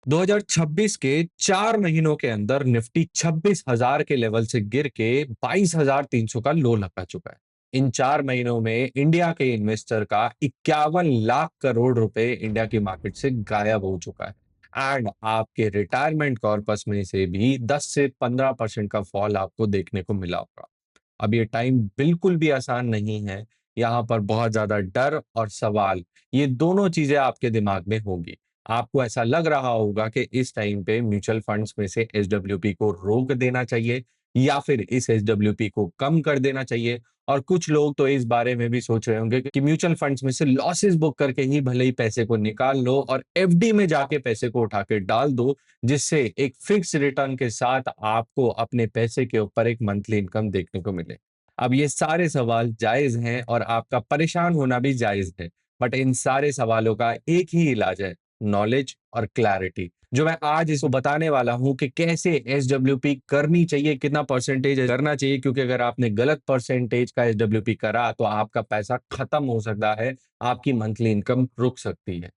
2026 के 4 महीनों के अंदर निफ्टी 26,000 के लेवल से गिर के 22,300 का लो लगा चुका है। इन 4 महीनों में इंडिया के इन्वेस्टर का 51 लाख करोड़ रुपए इंडिया की मार्केट से गायब हो चुका है। एंड आपके रिटायरमेंट कॉर्पस में से भी 10 से 15% का फॉल आपको देखने को मिला होगा। अब ये टाइम बिल्कुल भी आसान नहीं है। यहाँ पर बहुत ज्यादा डर और सवाल, ये दोनों चीजें आपके दिमाग में होगी। आपको ऐसा लग रहा होगा कि इस टाइम पे म्यूचुअल फंड्स में से एसडब्ल्यूपी को रोक देना चाहिए या फिर इस एसडब्ल्यूपी को कम कर देना चाहिए। और कुछ लोग तो इस बारे में भी सोच रहे होंगे कि म्यूचुअल फंड्स में से लॉसेस बुक करके ही भले ही पैसे को निकाल लो और एफडी में जाके पैसे को उठा के डाल दो, जिससे एक फिक्स रिटर्न के साथ आपको अपने पैसे के ऊपर एक मंथली इनकम देखने को मिले। अब ये सारे सवाल जायज हैं और आपका परेशान होना भी जायज है। बट इन सारे सवालों का एक ही इलाज है, नॉलेज और क्लैरिटी, जो मैं आज इसको बताने वाला हूं कि कैसे एसडब्ल्यूपी करनी चाहिए, कितना परसेंटेज करना चाहिए। क्योंकि अगर आपने गलत परसेंटेज का एसडब्ल्यूपी करा तो आपका पैसा खत्म हो सकता है, आपकी मंथली इनकम रुक सकती है।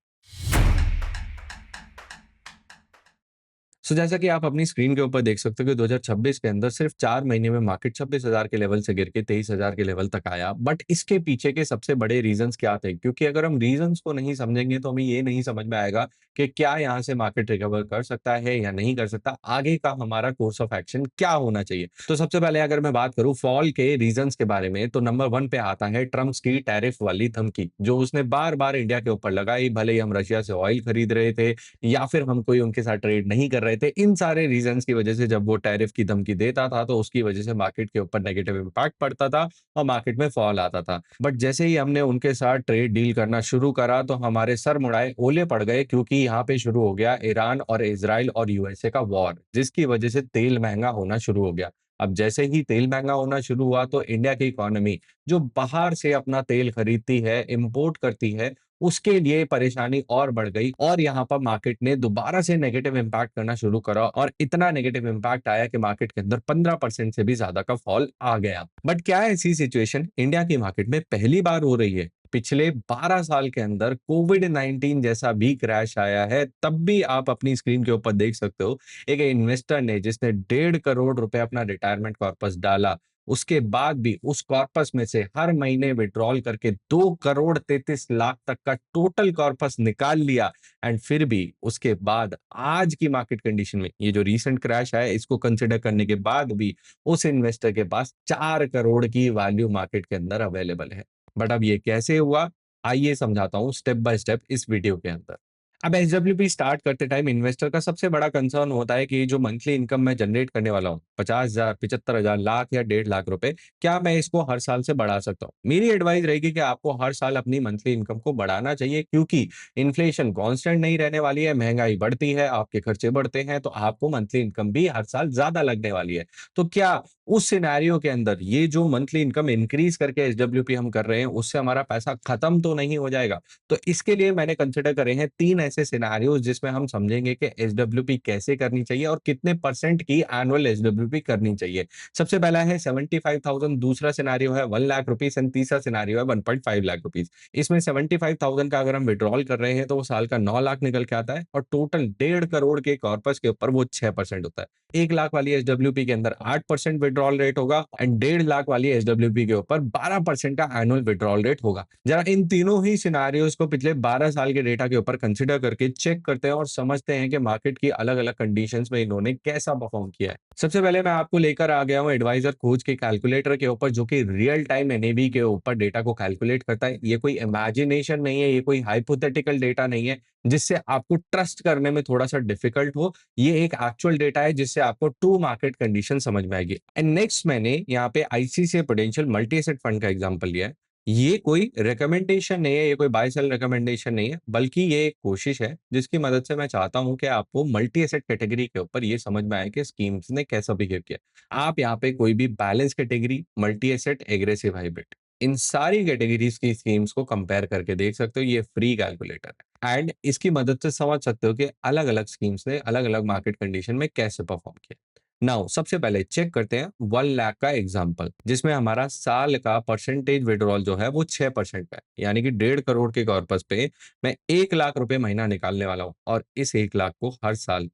जैसा कि आप अपनी स्क्रीन के ऊपर देख सकते हो कि 2026 के अंदर सिर्फ 4 महीने में मार्केट 26,000 के लेवल से गिर के 23,000 के लेवल तक आया। बट इसके पीछे के सबसे बड़े रीजंस क्या थे? क्योंकि अगर हम रीजंस को नहीं समझेंगे तो हमें ये नहीं समझ में आएगा कि क्या यहाँ से मार्केट रिकवर कर सकता है या नहीं कर सकता। आगे का हमारा कोर्स ऑफ एक्शन क्या होना चाहिए? तो सबसे पहले अगर मैं बात करूँ फॉल के रीजंस के बारे में, तो नंबर 1 पे आता है ट्रम्प्स की टैरिफ वाली धमकी, जो उसने बार-बार इंडिया के ऊपर लगाई, भले ही हम रशिया से ऑयल खरीद रहे थे या फिर हम कोई उनके साथ ट्रेड नहीं कर रहे थे। इन सारे रीजंस की वजह से जब वो टैरिफ की धमकी देता था तो उसकी वजह से मार्केट के ऊपर नेगेटिव इम्पैक्ट पड़ता था और मार्केट में फॉल आता था। बट जैसे ही हमने उनके साथ ट्रेड डील करना शुरू करा तो हमारे सर मुड़ाए ओले पड़ गए, क्योंकि यहाँ पे शुरू हो गया ईरान और इजराइल और यूएसए का वॉर, जिसकी वजह से तेल महंगा होना शुरू हो गया। अब जैसे ही तेल महंगा होना शुरू हुआ तो इंडिया की इकोनॉमी, जो बाहर से अपना तेल खरीदती है, इंपोर्ट करती है, उसके लिए परेशानी और बढ़ गई और यहाँ पर मार्केट ने दोबारा से नेगेटिव इम्पैक्ट करना शुरू करा और इतना नेगेटिव इम्पैक्ट आया कि मार्केट के अंदर 15% से भी ज्यादा का फॉल आ गया। बट क्या ऐसी सिचुएशन इंडिया की मार्केट में पहली बार हो रही है? पिछले 12 साल के अंदर कोविड-19 जैसा भी क्रैश आया है, तब भी आप अपनी स्क्रीन के ऊपर देख सकते हो एक इन्वेस्टर ने, जिसने 1.5 करोड़ रुपए अपना रिटायरमेंट कॉर्पस डाला, उसके बाद भी उस कॉर्पस में से हर महीने विड्रॉल करके 2 करोड़ 33 लाख तक का टोटल कॉर्पस निकाल लिया। एंड फिर भी उसके बाद आज की मार्केट कंडीशन में ये जो रीसेंट क्रैश है, इसको कंसिडर करने के बाद भी उस इन्वेस्टर के पास 4 करोड़ की वैल्यू मार्केट के अंदर अवेलेबल है। बट अब ये कैसे हुआ, आइए समझाता हूं स्टेप बाय स्टेप इस वीडियो के अंदर। अब एसडब्ल्यूपी स्टार्ट करते टाइम इन्वेस्टर का सबसे बड़ा कंसर्न होता है कि जो मंथली इनकम मैं जनरेट करने वाला हूँ, 50,000, 75,000, लाख या 1.5 लाख रुपए, क्या मैं इसको हर साल से बढ़ा सकता हूँ? मेरी एडवाइस रहेगी कि आपको हर साल अपनी मंथली इनकम को बढ़ाना चाहिए, क्योंकि इन्फ्लेशन कांस्टेंट नहीं रहने वाली है, महंगाई बढ़ती है, आपके खर्चे बढ़ते हैं, तो आपको मंथली इनकम भी हर साल ज्यादा लगने वाली है। तो क्या उस सिनेरियो के अंदर ये जो मंथली इनकम इंक्रीज करके एसडब्ल्यूपी हम कर रहे हैं, उससे हमारा पैसा खत्म तो नहीं हो जाएगा? तो इसके लिए मैंने कंसिडर करे हैं 3 ऐसे सिनेरियोज, जिसमें हम समझेंगे कि एसडब्ल्यूपी कैसे करनी चाहिए और कितने परसेंट की एनुअल एसडब्ल्यूपी करनी चाहिए। सबसे पहला है 75,000, दूसरा सिनेरियो है 1 लाख रुपीस एंड तीसरा सिनेरियो है 1.5 लाख रुपीस। इसमें 75,000 का अगर हम विड्रॉल कर रहे हैं तो वो साल का 9 लाख निकल के आता है और टोटल 1.5 करोड़ के कॉर्पस के ऊपर वो 6% होता है। 1 लाख वाली एसडब्ल्यूपी के अंदर 8% विड्रॉल रेट होगा एंड 1.5 लाख वाली एसडब्ल्यूपी के ऊपर 12% का एनुअल विड्रॉल रेट होगा। जरा इन तीनों ही सिनारियोज को पिछले 12 साल के डेटा के ऊपर कंसीडर करके चेक करते हैं और समझते हैं कि मार्केट की अलग-अलग कंडीशंस में इन्होंने कैसा परफॉर्म किया है। सबसे पहले मैं आपको लेकर आ गया हूं एडवाइजर खोज के कैलकुलेटर के ऊपर, जो कि रियल टाइम एनएवी के ऊपर डेटा को कैलकुलेट करता है। ये कोई इमेजिनेशन नहीं है, ये कोई हाइपोथेटिकल डेटा नहीं है जिससे आपको ट्रस्ट करने में थोड़ा सा डिफिकल्ट हो। ये एक एक्चुअल डेटा है जिससे आपको ट्रू मार्केट कंडीशन समझ में आएगी। एंड नेक्स्ट मैंने यहाँ पे ICICI prudential multi asset fund का एग्जांपल लिया है। ये कोई रिकमेंडेशन नहीं है, ये कोई बाय सेल रिकमेंडेशन नहीं है, बल्कि ये एक कोशिश है जिसकी मदद से मैं चाहता हूं कि आपको मल्टी एसेट कैटेगरी के ऊपर ये समझ में आए कि स्कीम्स ने कैसा बिहेव किया। आप यहाँ पे कोई भी balance category, multi asset, aggressive hybrid, इन सारी कैटेगरीज की स्कीम्स को कंपेयर करके देख सकते हो। ये फ्री कैलकुलेटर है एंड इसकी मदद से समझ सकते हो कि अलग अलग स्कीम्स ने अलग अलग मार्केट कंडीशन में कैसे परफॉर्म किया। नाउ सबसे पहले चेक करते हैं 1 लाख का एग्जांपल, जिसमें हमारा साल का परसेंटेज विड्रॉल जो है वो 6% का है। यानी कि 1.5 करोड़ के कॉर्पस पे मैं 1 लाख रुपए महीना निकालने वाला हूँ और इस 1 लाख को हर साल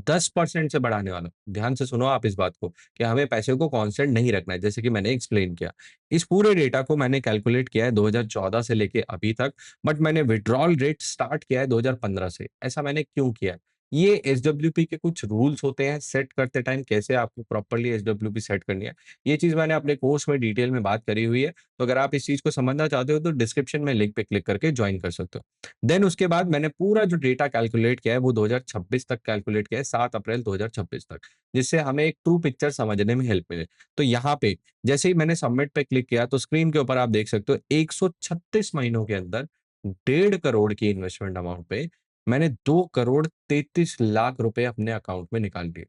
10% से बढ़ाने वाला हूँ। ध्यान से सुनो आप इस बात को कि हमें पैसे को कांस्टेंट नहीं रखना है, जैसे कि मैंने एक्सप्लेन किया। इस पूरे डेटा को मैंने कैलकुलेट किया है 2014 से लेके अभी तक, बट मैंने विथड्रॉल रेट स्टार्ट किया है 2015 से। ऐसा मैंने क्यों किया है? ये एसडब्ल्यूपी के कुछ रूल्स होते हैं सेट करते टाइम, कैसे आपको प्रॉपर्ली एसडब्ल्यूपी सेट करनी है। ये चीज़ मैंने अपने कोर्स में डिटेल में बात करी हुई है, तो अगर आप इस चीज़ को समझना चाहते हो तो डिस्क्रिप्शन में लिंक पे क्लिक करके जॉइन कर सकते हो। देन उसके बाद मैंने पूरा जो डेटा कैलकुलेट किया है वो 2026 तक कैलकुलेट किया है, 7 अप्रैल 2026 तक, जिससे हमें एक ट्रू पिक्चर समझने में हेल्प मिले। तो यहाँ पे जैसे ही मैंने सबमिट पे क्लिक किया तो स्क्रीन के ऊपर आप देख सकते हो 136 महीनों के अंदर 1.5 करोड़ की इन्वेस्टमेंट अमाउंट पे मैंने 2 करोड़ 33 लाख रुपए अपने अकाउंट में निकाल लिए।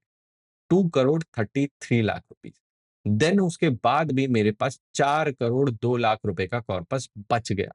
2 करोड़ 33 लाख रुपीस। देन उसके बाद भी मेरे पास 4 करोड़ 2 लाख रुपए का कॉर्पस बच गया।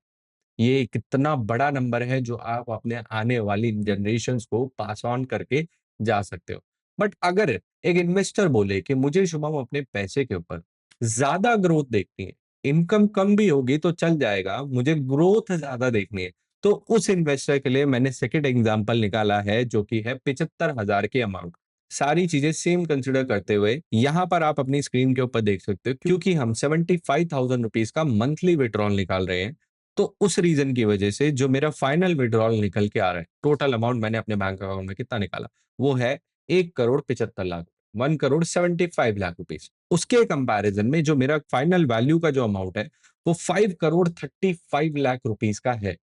ये कितना बड़ा नंबर है जो आप अपने आने वाली जनरेशंस को पास ऑन करके जा सकते हो। बट अगर एक इन्वेस्टर बोले कि मुझे शुभम अपने पैसे के ऊपर ज्यादा ग्रोथ देखनी है, इनकम कम भी होगी तो चल जाएगा, मुझे ग्रोथ ज्यादा देखनी है, तो उस इन्वेस्टर के लिए मैंने सेकंड एग्जांपल निकाला है जो कि है 75,000 की अमाउंट। सारी चीजें सेम कंसिडर करते हुए यहाँ पर आप अपनी स्क्रीन के ऊपर देख सकते हो, क्योंकि हम 75,000 रुपीज का मंथली विड्रॉल निकाल रहे हैं, तो उस रीजन की वजह से जो मेरा फाइनल विड्रॉल निकल के आ रहा है, टोटल अमाउंट मैंने अपने बैंक अकाउंट में कितना निकाला, वो है 1 करोड़ 75 लाख, 1 करोड़ 75 लाख रुपीज। उसके कंपैरिजन में जो मेरा फाइनल वैल्यू का जो अमाउंट है वो 5 करोड़ 35 लाख रुपीज का है।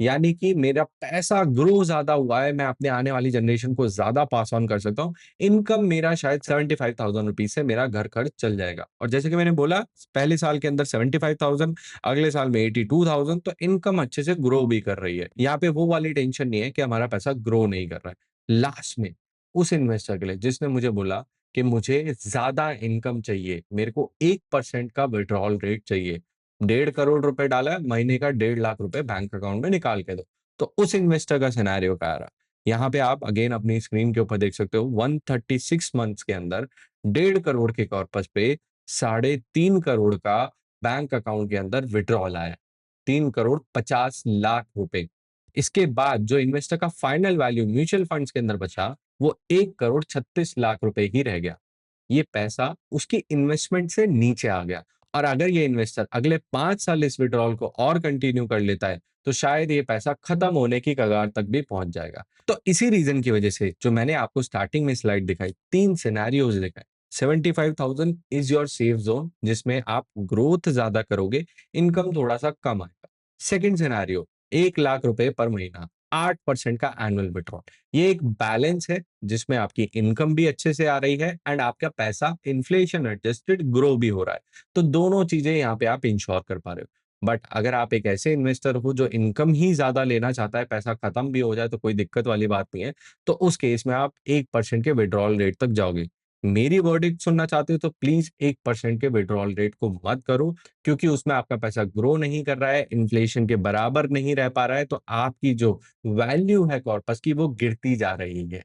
यानी कि मेरा पैसा ग्रो ज्यादा हुआ है, मैं अपने आने वाली जनरेशन को ज्यादा पास ऑन कर सकता हूँ। इनकम मेरा शायद 75,000 रुपीज से मेरा घर खर्च चल जाएगा, और जैसे कि मैंने बोला पहले साल के अंदर 75,000, अगले साल में 82,000, तो इनकम अच्छे से ग्रो भी कर रही है। यहाँ पे वो वाली टेंशन नहीं है कि हमारा पैसा ग्रो नहीं कर रहा है। लास्ट में उस इन्वेस्टर के लिए जिसने मुझे बोला कि मुझे ज्यादा इनकम चाहिए, मेरे को 1% का विड्रॉल रेट चाहिए, 1.5 करोड़ रुपए डाला है, महीने का 1.5 लाख रुपए बैंक अकाउंट में निकाल के दो, तो उस इन्वेस्टर का सिनेरियो क्या आ रहा? यहाँ पे आप अगेन अपनी स्क्रीन के ऊपर देख सकते हो 136 मंथ्स के अंदर 1.5 करोड़ के कॉर्पस पे 3.5 करोड़ का बैंक अकाउंट के अंदर विड्रॉल आया, 3 करोड़ 50 लाख रुपए। इसके बाद जो इन्वेस्टर का फाइनल वैल्यू म्यूचुअल फंड्स के अंदर बचा वो 1 करोड़ 36 लाख रुपए ही रह गया। ये पैसा उसकी इन्वेस्टमेंट से नीचे आ गया। और अगर ये इन्वेस्टर अगले 5 साल इस विड्रॉल को और कंटिन्यू कर लेता है तो शायद ये पैसा खत्म होने की कगार तक भी पहुंच जाएगा। तो इसी रीजन की वजह से जो मैंने आपको स्टार्टिंग में स्लाइड दिखाई, 3 सिनेरियोज दिखाए। 75,000 इज योर सेफ जोन, जिसमें आप ग्रोथ ज्यादा करोगे, इनकम थोड़ा सा कम आएगा। सेकंड सिनेरियो, 1 लाख रुपए पर महीना, 8% का एनुअल विड्रॉल। ये एक बैलेंस है जिसमें आपकी इनकम भी अच्छे से आ रही है एंड आपका पैसा इन्फ्लेशन एडजस्टेड ग्रो भी हो रहा है। तो दोनों चीजें यहाँ पे आप इंश्योर कर पा रहे हो। बट अगर आप एक ऐसे इन्वेस्टर हो जो इनकम ही ज्यादा लेना चाहता है, पैसा खत्म भी हो जाए तो कोई दिक्कत वाली बात नहीं है, तो उस केस में आप 1% के विड्रॉल रेट तक जाओगे। मेरी वर्डिक्ट सुनना चाहते हो तो प्लीज 1% के विड्रॉल रेट को मत करो, क्योंकि उसमें आपका पैसा ग्रो नहीं कर रहा है, इन्फ्लेशन के बराबर नहीं रह पा रहा है, तो आपकी जो वैल्यू है कॉर्पस की वो गिरती जा रही है।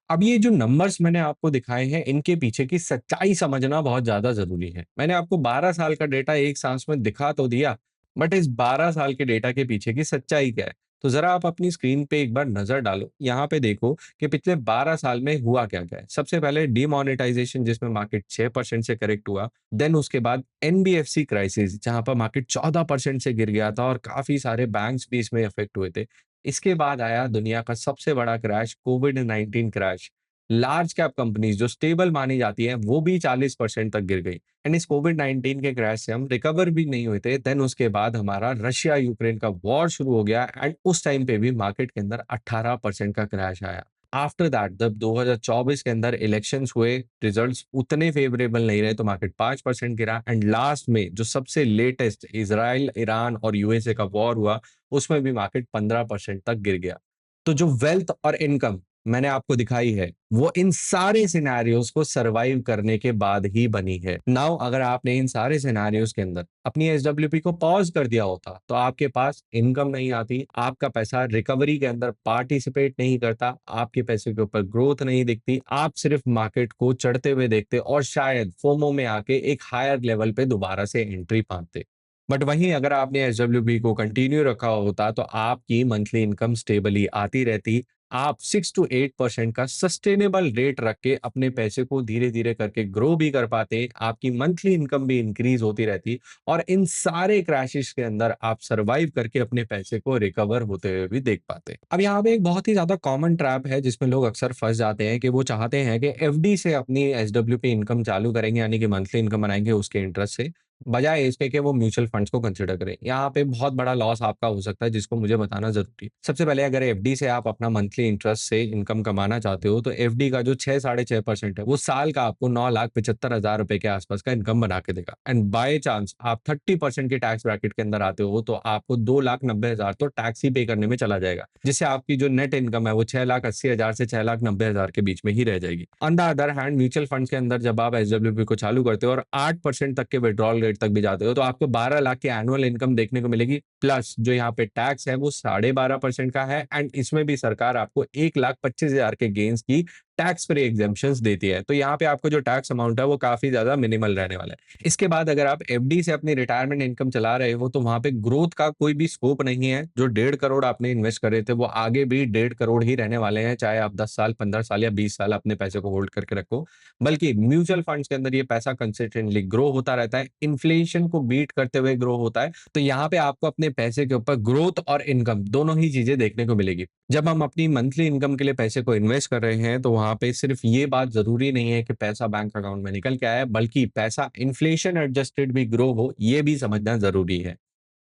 अब ये जो नंबर्स मैंने आपको दिखाए हैं, इनके पीछे की सच्चाई समझना बहुत ज़्यादा ज़रूरी है। मैंने आपको 12 साल का डेटा एक सांस में दिखा तो दिया, बट इस 12 साल के डेटा के पीछे की सच्चाई क्या है? तो ज़रा आप अपनी स्क्रीन पे एक बार नज़र डालो। यहाँ पे देखो कि पिछले 12 साल में हुआ क्या-क्या है। सबसे पहले डिमोनेटाइज़ेशन, जिसमें मार्केट 6% से करेक्ट हुआ। देन उसके बाद एनबीएफसी क्राइसिस, जहाँ पर मार्केट 14% से गिर गया था और काफ़ी सारे बैंक्स भी इसमें अफेक्ट हुए थे। इसके बाद आया दुनिया का सबसे बड़ा क्रैश, कोविड-19 क्रैश। लार्ज कैप कंपनीज जो स्टेबल मानी जाती हैं, वो भी 40% तक गिर गई। एंड इस कोविड-19 के क्रैश से हम रिकवर भी नहीं हुए थे। देन उसके बाद हमारा रशिया यूक्रेन का वॉर शुरू हो गया एंड उस टाइम पे भी मार्केट के अंदर 18% का क्रैश आया। आफ्टर दैट जब 2024 के अंदर इलेक्शंस हुए, रिजल्ट्स उतने फेवरेबल नहीं रहे तो मार्केट 5% गिरा एंड लास्ट में जो सबसे लेटेस्ट इज़राइल, ईरान और यूएसए का वॉर हुआ, उसमें भी मार्केट 15% तक गिर गया। तो जो वेल्थ और इनकम मैंने आपको दिखाई है, वो इन सारे सिनेरियोज को सरवाइव करने के बाद ही बनी है। नाउ अगर आपने इन सारे सिनेरियोज के अंदर अपनी एसडब्ल्यूपी को पॉज कर दिया होता तो आपके पास इनकम नहीं आती, आपका पैसा रिकवरी के अंदर पार्टिसिपेट नहीं करता, आपके पैसे के ऊपर ग्रोथ नहीं दिखती, आप सिर्फ मार्केट को चढ़ते हुए देखते और शायद फोमो में आके एक हायर लेवल पे दोबारा से एंट्री पाते। बट वहीं अगर आपने एसडब्ल्यूपी को कंटिन्यू रखा होता तो आपकी मंथली इनकम स्टेबली आती रहती, आप 6 to 8% का सस्टेनेबल रेट रख के अपने पैसे को धीरे धीरे करके ग्रो भी कर पाते, आपकी मंथली इनकम भी इंक्रीज होती रहती और इन सारे क्रैशेस के अंदर आप सरवाइव करके अपने पैसे को रिकवर होते हुए भी देख पाते। अब यहाँ पे एक बहुत ही ज्यादा कॉमन ट्रैप है जिसमें लोग अक्सर फंस जाते हैं कि वो चाहते हैं कि एफडी से अपनी एसडब्ल्यूपी इनकम चालू करेंगे, यानी कि मंथली इनकम बनाएंगे उसके इंटरेस्ट से, बजाय इसके कि वो म्यूचुअल फंड्स को कंसिडर करें। यहाँ पे बहुत बड़ा लॉस आपका हो सकता है जिसको मुझे बताना ज़रूरी है। सबसे पहले अगर एफडी से आप अपना मंथली इंटरेस्ट से इनकम कमाना चाहते हो तो एफडी का जो 6 साढ़े 6% है वो साल का आपको 9,75,000 रुपए के आसपास का इनकम बना के देगा। एंड बाय चांस आप 30% के टैक्स ब्रैकेट के अंदर आते हो तो आपको 2,90,000 तो टैक्स ही पे करने में चला जाएगा, जिससे आपकी जो नेट इनकम है वो 6,80,000 से 6,90,000 के बीच में ही रह जाएगी। On the other hand mutual funds के अंदर जब आप एसडब्ल्यूपी को चालू करते हो और 8% तक के विड्रॉल रेट तक भी जाते हो तो आपको 12 लाख की एनुअल इनकम देखने को मिलेगी, प्लस जो यहाँ पे टैक्स है वो 12.5% का है एंड इसमें भी सरकार आपको 1,25,000 के गेन्स की टैक्स फ्री एग्जेम्पशंस देती है। तो यहाँ पे आपको जो टैक्स अमाउंट है वो काफी ज्यादा मिनिमल रहने वाला है। इसके बाद अगर आप एफडी से अपनी रिटायरमेंट इनकम चला रहे हो तो वहां पे ग्रोथ का कोई भी स्कोप नहीं है। जो 1.5 करोड़ आपने इन्वेस्ट करे थे वो आगे भी 1.5 करोड़ ही रहने वाले हैं, चाहे आप 10 साल 15 साल या 20 साल अपने पैसे को होल्ड करके रखो। बल्कि म्यूचुअल फंड्स के अंदर ये पैसा कंसिस्टेंटली ग्रो होता रहता है, इन्फ्लेशन को बीट करते हुए ग्रो होता है। तो यहाँ पे आपको अपने पैसे के ऊपर ग्रोथ और इनकम दोनों ही चीजें देखने को मिलेगी। जब हम अपनी मंथली इनकम के लिए पैसे को इन्वेस्ट कर रहे हैं तो वहां पे सिर्फ ये बात जरूरी नहीं है कि पैसा बैंक अकाउंट में निकल के आए, बल्कि पैसा इन्फ्लेशन एडजस्टेड भी ग्रो हो, ये भी समझना जरूरी है।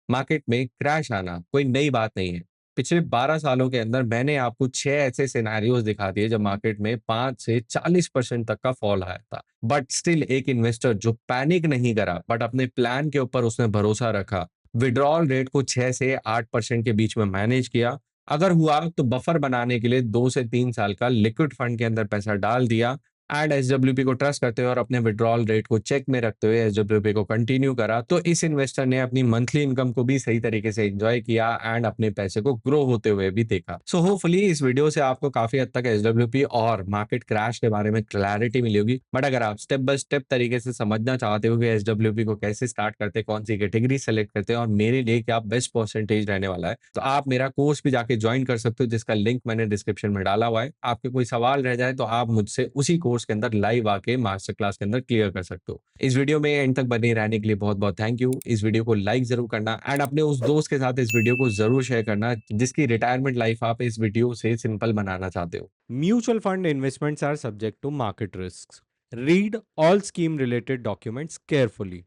मार्केट में क्रैश आना कोई नई बात नहीं है। पिछले 12 सालों के अंदर मैंने आपको 6 ऐसे सिनेरियोज दिखा दिए जब मार्केट में 5 से 40% तक का फॉल आया था। बट स्टिल एक इन्वेस्टर जो पैनिक नहीं करा बट अपने प्लान के ऊपर उसने भरोसा रखा, विड्रॉल रेट को 6 से 8% के बीच में मैनेज किया, अगर हुआ तो बफर बनाने के लिए 2 से 3 साल का लिक्विड फंड के अंदर पैसा डाल दिया एंड एसडब्ल्यूपी को ट्रस्ट करते हुए और अपने विड्रॉल रेट को चेक में रखते हुए एसडब्ल्यूपी को कंटिन्यू करा, तो इस इन्वेस्टर ने अपनी मंथली इनकम को भी सही तरीके से एंजॉय किया एंड अपने पैसे को ग्रो होते हुए भी देखा। सो होपफुली इस वीडियो से आपको काफी हद तक एसडब्ल्यूपी और मार्केट क्रैश के बारे में क्लैरिटी मिली होगी। बट अगर आप स्टेप बाय स्टेप तरीके से समझना चाहते हो कि एसडब्ल्यूपी को कैसे स्टार्ट करते, कौन सी कैटेगरी सेलेक्ट करते हैं और मेरे लिए क्या बेस्ट परसेंटेज रहने वाला है, तो आप मेरा कोर्स भी जाके ज्वाइन कर सकते हो जिसका लिंक मैंने डिस्क्रिप्शन में डाला हुआ है। आपके कोई सवाल रह जाए तो आप मुझसे उसी कोर्स के अंदर लाइव आके मास्टर क्लास के अंदर क्लियर कर सकते हो। इस वीडियो में एंड तक बने रहने के लिए बहुत बहुत थैंक यू। इस वीडियो को लाइक जरूर करना एंड अपने उस दोस्त के साथ इस वीडियो को जरूर शेयर करना जिसकी रिटायरमेंट लाइफ आप इस वीडियो से सिंपल बनाना चाहते हो। Mutual fund investments are subject to market risks. Read all scheme related documents carefully.